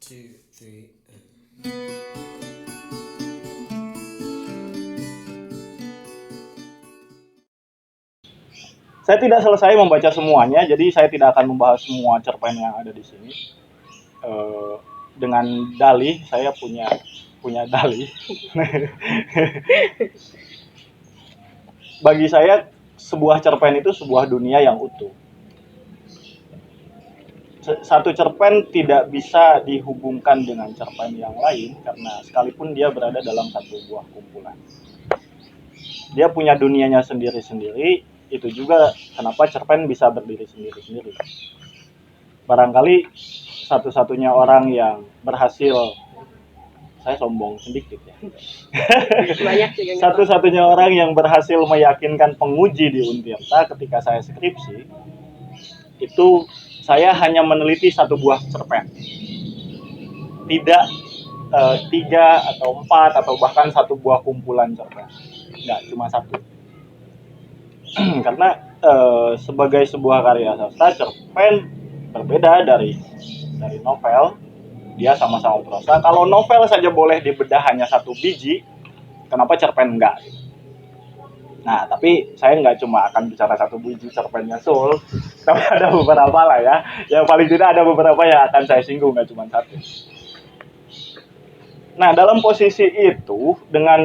two, three. Saya tidak selesai membaca semuanya, jadi saya tidak akan membahas semua cerpen yang ada di sini. Eh, dengan dalih, saya punya dalih. Bagi saya, sebuah cerpen itu sebuah dunia yang utuh. Satu cerpen tidak bisa dihubungkan dengan cerpen yang lain karena sekalipun dia berada dalam satu buah kumpulan. Dia punya dunianya sendiri-sendiri, itu juga kenapa cerpen bisa berdiri sendiri-sendiri. Barangkali satu-satunya orang yang berhasil, saya sombong sedikit ya, Banyak juga satu-satunya orang yang berhasil meyakinkan penguji di Untirta ketika saya skripsi, itu saya hanya meneliti satu buah cerpen, tidak tiga atau empat atau bahkan satu buah kumpulan cerpen, nggak cuma satu. Karena sebagai sebuah karya sastra, cerpen berbeda dari novel. Dia sama-sama prosa. Kalau novel saja boleh dibedah hanya satu biji, kenapa cerpen enggak? Nah, tapi saya nggak cuma akan bicara satu biji cerpennya Sul, tapi ada beberapa lah ya. Yang paling tidak ada beberapa yang akan saya singgung, nggak cuma satu. Nah, dalam posisi itu, dengan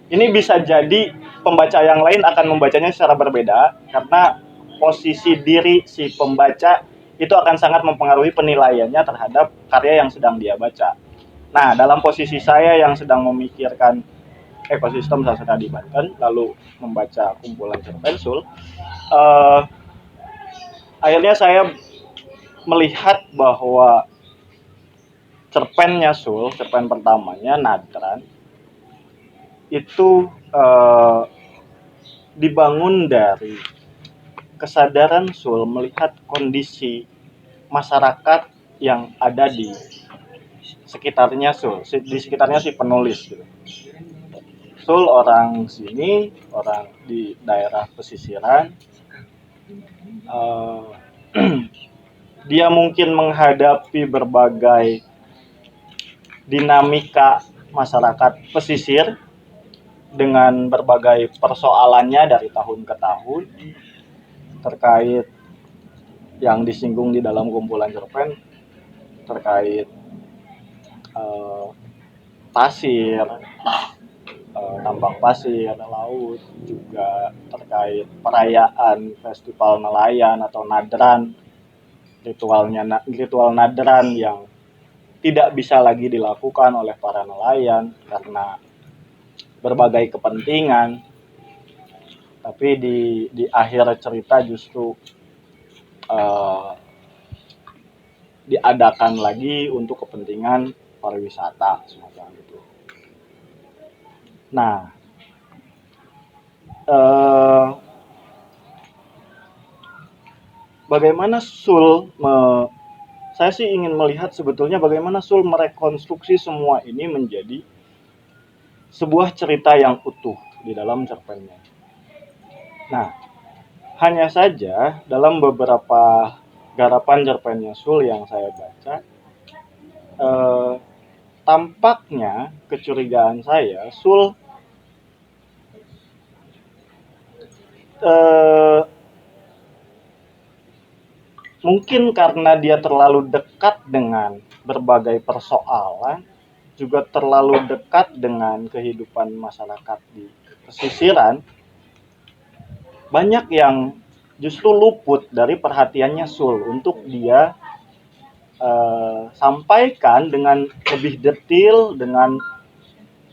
ini bisa jadi pembaca yang lain akan membacanya secara berbeda, karena posisi diri si pembaca itu akan sangat mempengaruhi penilaiannya terhadap karya yang sedang dia baca. Nah, dalam posisi saya yang sedang memikirkan ekosistem sastra di Banten, lalu membaca kumpulan cerpen Sul, akhirnya saya melihat bahwa cerpennya Sul, cerpen pertamanya Nadran, itu dibangun dari kesadaran Sul melihat kondisi masyarakat yang ada di sekitarnya Sul, di sekitarnya si penulis gitu. Sul orang sini, orang di daerah pesisiran, dia mungkin menghadapi berbagai dinamika masyarakat pesisir dengan berbagai persoalannya dari tahun ke tahun terkait yang disinggung di dalam kumpulan cerpen, terkait pasir, tambang pasir, laut, juga terkait perayaan festival nelayan atau nadran, ritual nadran yang tidak bisa lagi dilakukan oleh para nelayan karena berbagai kepentingan. Tapi di akhir cerita justru diadakan lagi untuk kepentingan pariwisata semacam itu. Nah, bagaimana Sul saya sih ingin melihat sebetulnya bagaimana Sul merekonstruksi semua ini menjadi sebuah cerita yang utuh di dalam cerpennya. Nah, hanya saja dalam beberapa garapan cerpennya Sul yang saya baca, tampaknya kecurigaan saya, Sul mungkin karena dia terlalu dekat dengan berbagai persoalan, juga terlalu dekat dengan kehidupan masyarakat di pesisiran, banyak yang justru luput dari perhatiannya Sul untuk dia sampaikan dengan lebih detail, dengan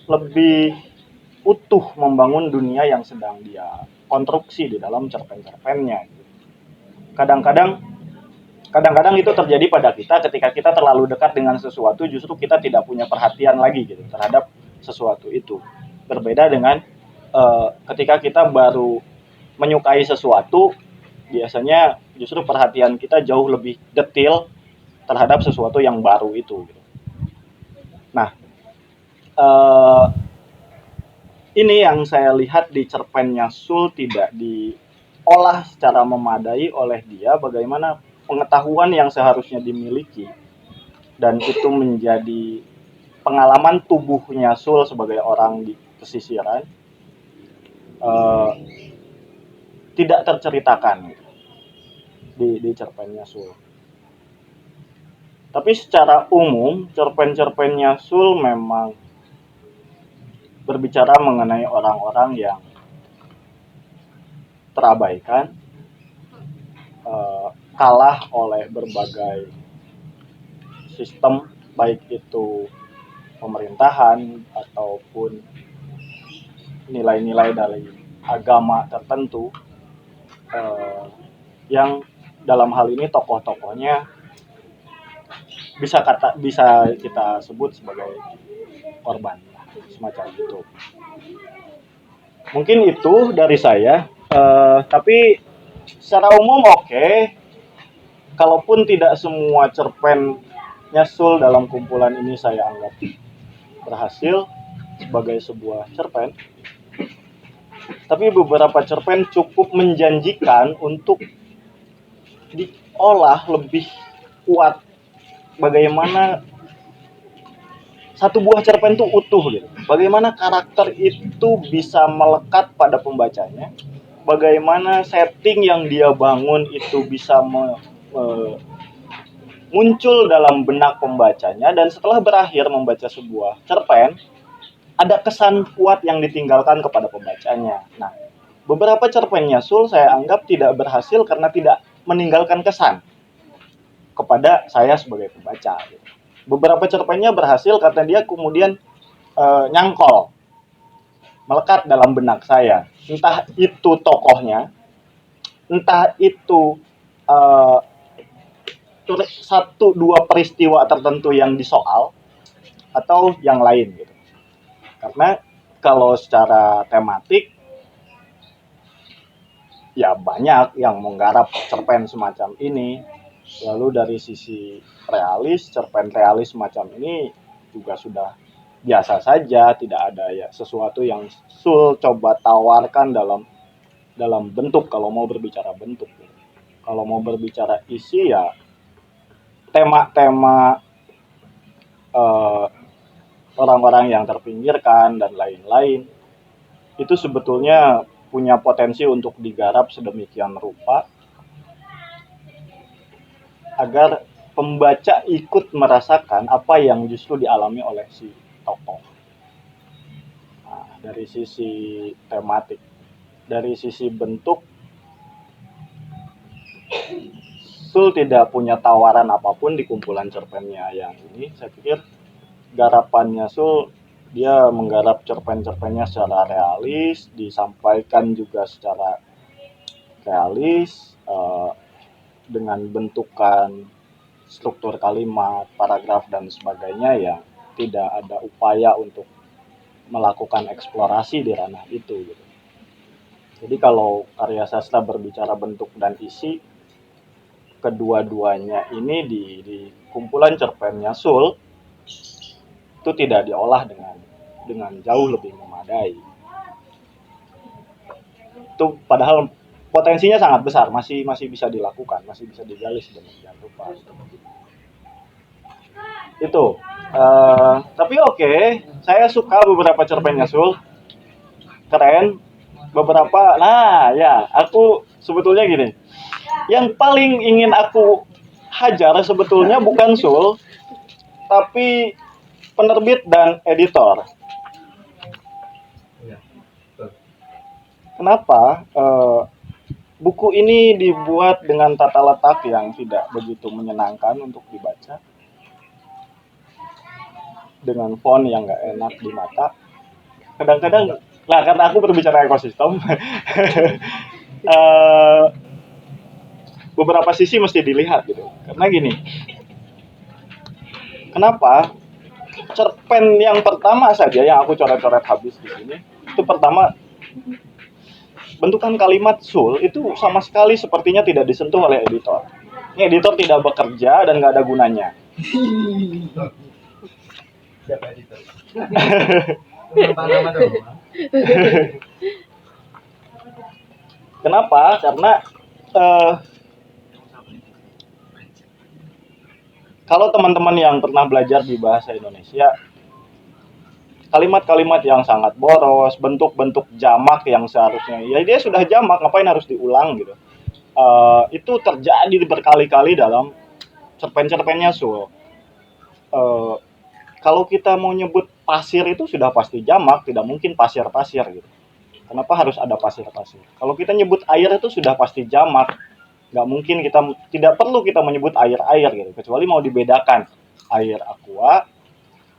lebih utuh membangun dunia yang sedang dia konstruksi di dalam cerpen-cerpennya. Kadang-kadang itu terjadi pada kita ketika kita terlalu dekat dengan sesuatu, justru kita tidak punya perhatian lagi gitu terhadap sesuatu itu. Berbeda dengan ketika kita baru menyukai sesuatu, biasanya justru perhatian kita jauh lebih detail terhadap sesuatu yang baru itu gitu. Nah, ini yang saya lihat di cerpennya Sul tidak diolah secara memadai oleh dia, bagaimana pengetahuan yang seharusnya dimiliki dan itu menjadi pengalaman tubuhnya Sul sebagai orang di pesisiran, tidak terceritakan gitu, di cerpennya Sul. Tapi secara umum cerpen-cerpennya Sul memang berbicara mengenai orang-orang yang terabaikan, kalah oleh berbagai sistem, baik itu pemerintahan ataupun nilai-nilai dari agama tertentu, yang dalam hal ini tokoh-tokohnya bisa kita sebut sebagai korban, semacam itu. Mungkin itu dari saya, tapi secara umum oke. Kalaupun tidak semua cerpen Sul dalam kumpulan ini saya anggap berhasil sebagai sebuah cerpen, tapi beberapa cerpen cukup menjanjikan untuk diolah lebih kuat. Bagaimana satu buah cerpen itu utuh gitu. Bagaimana karakter itu bisa melekat pada pembacanya. Bagaimana setting yang dia bangun itu bisa muncul dalam benak pembacanya, dan setelah berakhir membaca sebuah cerpen, ada kesan kuat yang ditinggalkan kepada pembacanya. Nah, beberapa cerpennya Sul saya anggap tidak berhasil karena tidak meninggalkan kesan kepada saya sebagai pembaca. Beberapa cerpennya berhasil karena dia kemudian nyangkol, melekat dalam benak saya. Entah itu tokohnya, entah itu satu dua peristiwa tertentu yang disoal, atau yang lain gitu. Karena kalau secara tematik ya banyak yang menggarap cerpen semacam ini. Lalu dari sisi realis, cerpen realis semacam ini juga sudah biasa saja, tidak ada ya sesuatu yang Sul coba tawarkan dalam bentuk, kalau mau berbicara bentuk. Kalau mau berbicara isi ya tema-tema orang-orang yang terpinggirkan dan lain-lain, itu sebetulnya punya potensi untuk digarap sedemikian rupa agar pembaca ikut merasakan apa yang justru dialami oleh si tokoh. Nah, dari sisi tematik, dari sisi bentuk, Sul tidak punya tawaran apapun di kumpulan cerpennya yang ini. Saya pikir garapannya Sul, dia menggarap cerpen-cerpennya secara realis, disampaikan juga secara realis, dengan bentukan struktur kalimat, paragraf dan sebagainya, yang tidak ada upaya untuk melakukan eksplorasi di ranah itu gitu. Jadi kalau karya sastra berbicara bentuk dan isi, kedua-duanya ini di kumpulan cerpennya Sul itu tidak diolah dengan jauh lebih memadai. Itu padahal potensinya sangat besar, masih bisa dilakukan, masih bisa digali sedemikian rupa. Itu. Tapi oke, saya suka beberapa cerpennya Sul, keren. Beberapa, nah ya, aku sebetulnya gini, yang paling ingin aku hajar sebetulnya bukan Sul, tapi penerbit dan editor. Kenapa? Buku ini dibuat dengan tata letak yang tidak begitu menyenangkan untuk dibaca, dengan font yang nggak enak di mata. Kadang-kadang, lah karena aku berbicara ekosistem, beberapa sisi mesti dilihat gitu. Karena gini, kenapa? Cerpen yang pertama saja yang aku coret-coret habis di sini, itu pertama, bentukan kalimat Sul itu sama sekali sepertinya tidak disentuh oleh editor. Ini editor tidak bekerja dan nggak ada gunanya. Siapa editor? Kenapa? Karena Kalau teman-teman yang pernah belajar di bahasa Indonesia, kalimat-kalimat yang sangat boros, bentuk-bentuk jamak yang seharusnya ya dia sudah jamak, ngapain harus diulang gitu. Itu terjadi berkali-kali dalam cerpen-cerpennya Sul. Eh, Kalau kita mau nyebut pasir itu sudah pasti jamak, tidak mungkin pasir-pasir gitu. Kenapa harus ada pasir-pasir? Kalau kita nyebut air itu sudah pasti jamak, nggak mungkin kita tidak perlu kita menyebut air-air gitu, kecuali mau dibedakan air aqua,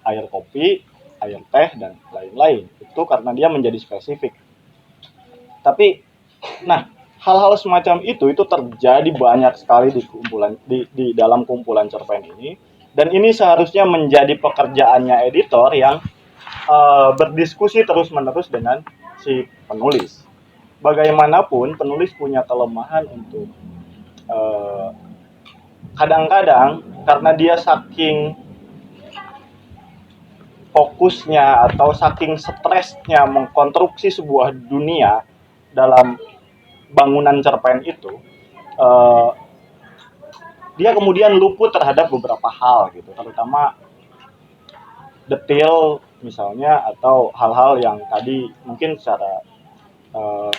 air kopi, air teh dan lain-lain. Itu karena dia menjadi spesifik. Tapi, nah hal-hal semacam itu terjadi banyak sekali di dalam kumpulan cerpen ini, dan ini seharusnya menjadi pekerjaannya editor yang berdiskusi terus-menerus dengan si penulis. Bagaimanapun penulis punya kelemahan untuk kadang-kadang karena dia saking fokusnya atau saking stresnya mengkonstruksi sebuah dunia dalam bangunan cerpen itu, eh, dia kemudian luput terhadap beberapa hal gitu, terutama detail misalnya atau hal-hal yang tadi mungkin secara eh,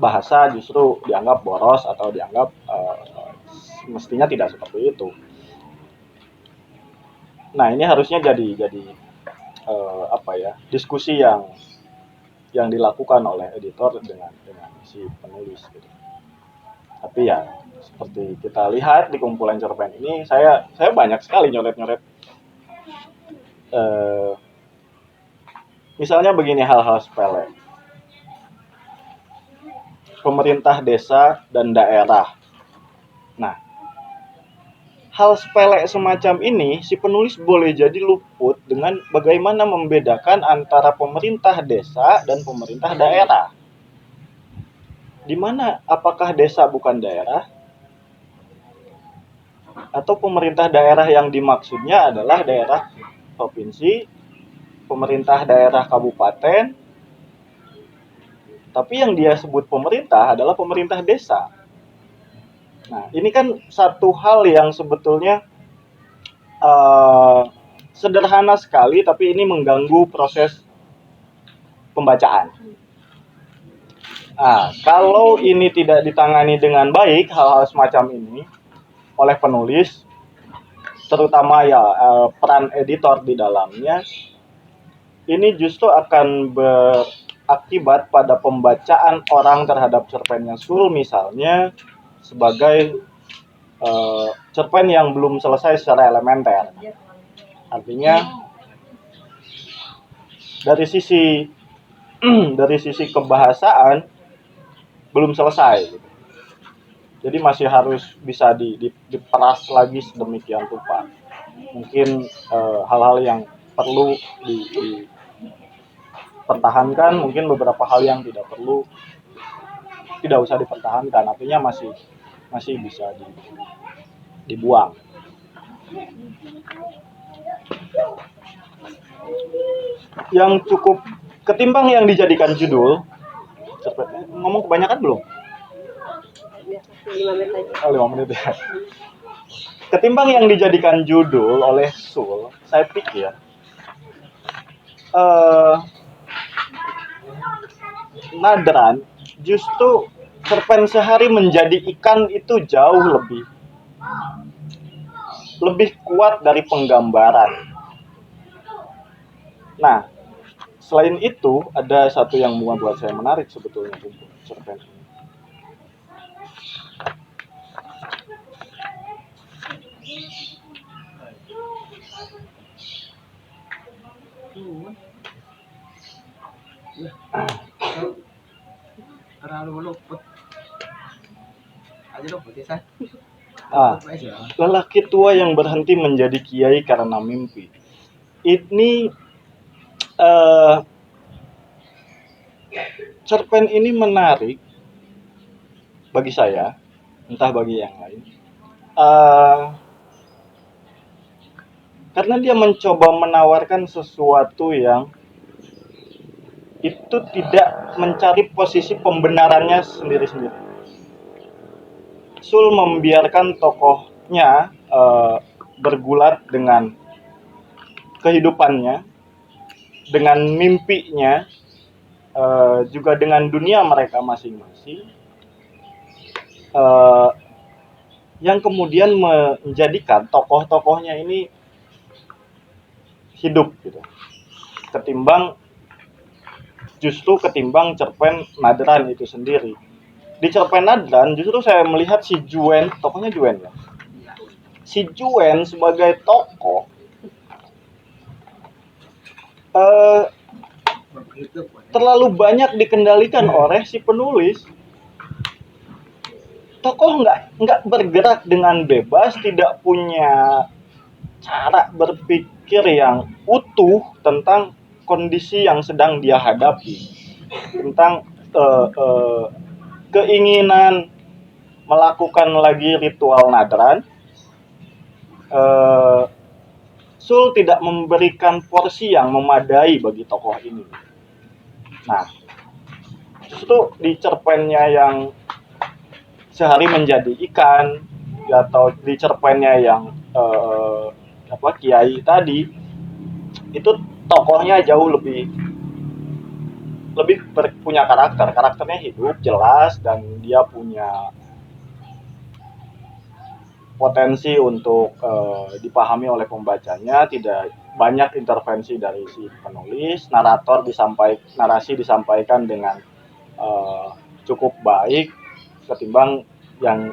bahasa justru dianggap boros atau dianggap mestinya tidak seperti itu. Nah ini harusnya jadi apa ya, diskusi yang dilakukan oleh editor dengan si penulis gitu. Tapi ya seperti kita lihat di kumpulan cerpen ini, saya banyak sekali nyoret-nyoret. Eh, Misalnya begini, hal-hal sepele. Pemerintah desa dan daerah. Nah, hal sepele semacam ini si penulis boleh jadi luput dengan bagaimana membedakan antara pemerintah desa dan pemerintah daerah. Di mana apakah desa bukan daerah? Atau pemerintah daerah yang dimaksudnya adalah daerah provinsi, pemerintah daerah kabupaten, tapi yang dia sebut pemerintah adalah pemerintah desa. Nah, ini kan satu hal yang sebetulnya sederhana sekali, tapi ini mengganggu proses pembacaan. Nah, kalau ini tidak ditangani dengan baik, hal-hal semacam ini oleh penulis, terutama ya peran editor di dalamnya, ini justru akan berakibat pada pembacaan orang terhadap cerpennya Sul misalnya sebagai cerpen yang belum selesai secara elementer. Artinya dari sisi dari sisi kebahasaan belum selesai. Jadi masih harus bisa diperas lagi sedemikian rupa. Mungkin hal-hal yang perlu dipertahankan, mungkin beberapa hal yang tidak usah dipertahankan. Artinya masih bisa dibuang. Yang cukup ketimbang yang dijadikan judul, ngomong kebanyakan belum? 5 menit aja. 5 menit ya. Ketimbang yang dijadikan judul oleh Sul, saya pikir Nadran justru cerpen sehari menjadi ikan itu jauh lebih kuat dari penggambaran. Nah, selain itu ada satu yang membuat saya menarik sebetulnya untuk cerpen ini. Terlalu luput aja dong putisan. Lelaki tua yang berhenti menjadi kiai karena mimpi. Ini cerpen ini menarik bagi saya, entah bagi yang lain, karena dia mencoba menawarkan sesuatu yang itu tidak mencari posisi pembenarannya sendiri-sendiri. Sul membiarkan tokohnya bergulat dengan kehidupannya, dengan mimpinya, juga dengan dunia mereka masing-masing, yang kemudian menjadikan tokoh-tokohnya ini hidup gitu, ketimbang cerpen Nadran itu sendiri. Di cerpen Nadran justru saya melihat si Juen, tokohnya Juen ya, si Juen sebagai tokoh terlalu banyak dikendalikan oleh si penulis. Tokoh nggak bergerak dengan bebas, tidak punya cara berpikir yang utuh tentang kondisi yang sedang dia hadapi, tentang keinginan melakukan lagi ritual Nadran. Sul tidak memberikan porsi yang memadai bagi tokoh ini. Nah, justru di cerpennya yang sehari menjadi ikan, atau di cerpennya yang Kiai tadi, itu tokohnya jauh lebih punya karakternya hidup, jelas, dan dia punya potensi untuk dipahami oleh pembacanya, tidak banyak intervensi dari si penulis, narasi disampaikan dengan cukup baik ketimbang yang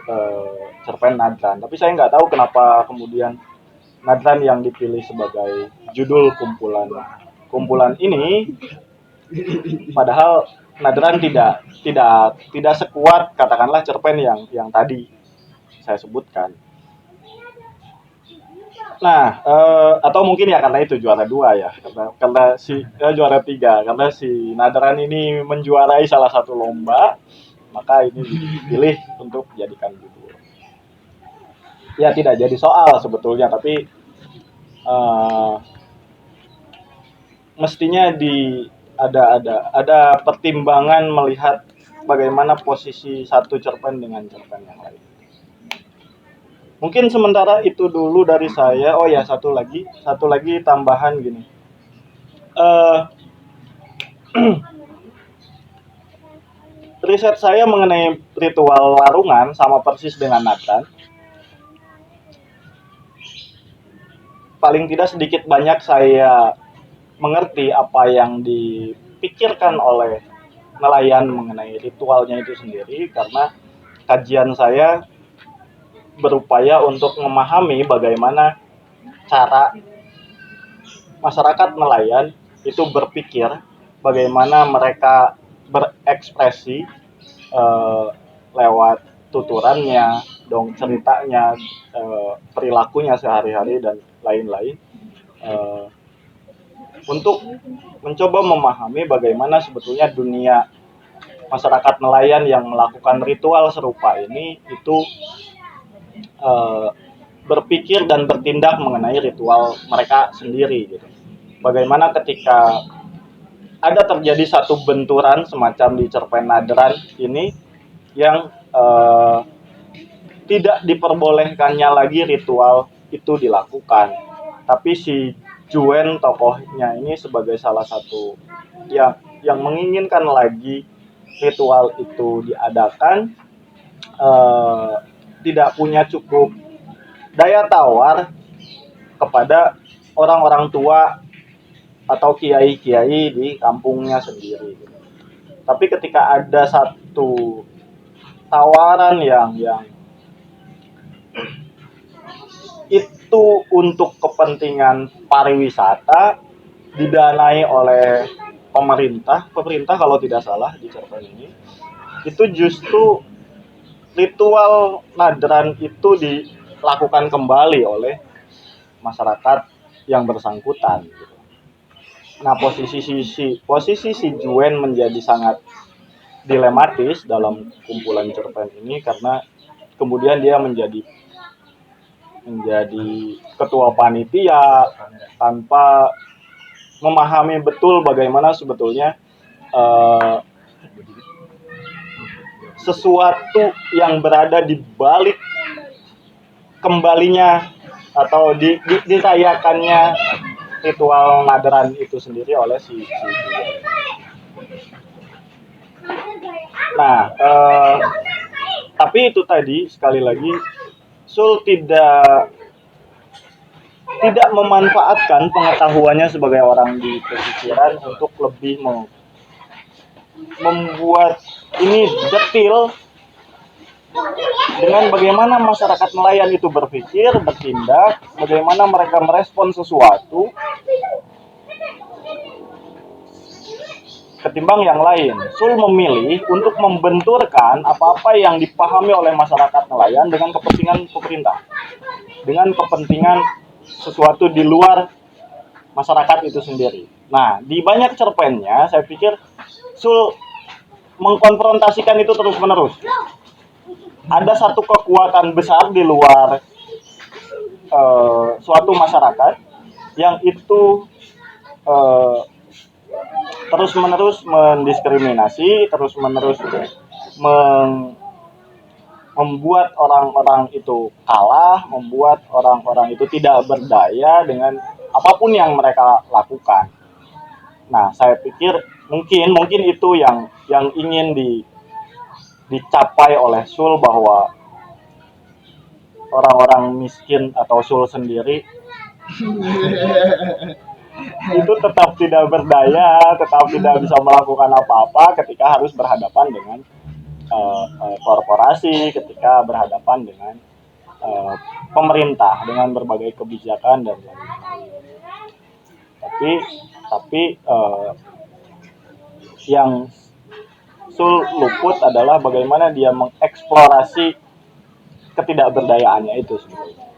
cerpen Nadran. Tapi saya nggak tahu kenapa kemudian Nadran yang dipilih sebagai judul kumpulan ini, padahal Nadran tidak sekuat katakanlah cerpen yang tadi saya sebutkan. Nah, atau mungkin ya karena itu juara 2 ya, karena juara 3, karena si Nadran ini menjuarai salah satu lomba, maka ini dipilih untuk dijadikan judul. Ya tidak jadi soal sebetulnya, tapi mestinya ada pertimbangan melihat bagaimana posisi satu cerpen dengan cerpen yang lain. Mungkin sementara itu dulu dari saya. Oh ya, satu lagi tambahan gini. Riset saya mengenai ritual larungan sama persis dengan Nadran. Paling tidak sedikit banyak saya mengerti apa yang dipikirkan oleh nelayan mengenai ritualnya itu sendiri, karena kajian saya berupaya untuk memahami bagaimana cara masyarakat nelayan itu berpikir, bagaimana mereka berekspresi lewat tuturannya, ceritanya, perilakunya sehari-hari dan lain-lain, untuk mencoba memahami bagaimana sebetulnya dunia masyarakat nelayan yang melakukan ritual serupa ini itu berpikir dan bertindak mengenai ritual mereka sendiri gitu. Bagaimana ketika ada terjadi satu benturan semacam di cerpen Nadran ini yang tidak diperbolehkannya lagi ritual itu dilakukan, tapi si Juen tokohnya ini sebagai salah satu yang menginginkan lagi ritual itu diadakan, tidak punya cukup daya tawar kepada orang-orang tua atau kiai-kiai di kampungnya sendiri. Tapi ketika ada satu tawaran yang itu untuk kepentingan pariwisata, didanai oleh pemerintah kalau tidak salah di cerpen ini, itu justru ritual Nadran itu dilakukan kembali oleh masyarakat yang bersangkutan. Nah, posisi si Juen menjadi sangat dilematis dalam kumpulan cerpen ini, karena kemudian dia menjadi ketua panitia tanpa memahami betul bagaimana sebetulnya sesuatu yang berada di balik kembalinya atau dirayakannya ritual Nadran itu sendiri oleh si Nah, tapi itu tadi sekali lagi Sul tidak memanfaatkan pengetahuannya sebagai orang di pesisiran untuk lebih membuat ini detil dengan bagaimana masyarakat nelayan itu berpikir, bertindak, bagaimana mereka merespon sesuatu ketimbang yang lain. Sul memilih untuk membenturkan apa-apa yang dipahami oleh masyarakat nelayan dengan kepentingan pemerintah, dengan kepentingan sesuatu di luar masyarakat itu sendiri. Nah, di banyak cerpennya saya pikir Sul mengkonfrontasikan itu terus-menerus. Ada satu kekuatan besar di luar suatu masyarakat yang itu terus-menerus mendiskriminasi, terus-menerus membuat orang-orang itu kalah, membuat orang-orang itu tidak berdaya dengan apapun yang mereka lakukan. Nah, saya pikir mungkin itu yang ingin dicapai oleh Sul, bahwa orang-orang miskin atau Sul sendiri itu tetap tidak berdaya, tetap tidak bisa melakukan apa-apa ketika harus berhadapan dengan korporasi, ketika berhadapan dengan pemerintah dengan berbagai kebijakan dan lain-lain. Tapi yang Sul luput adalah bagaimana dia mengeksplorasi ketidakberdayaannya itu sebenarnya.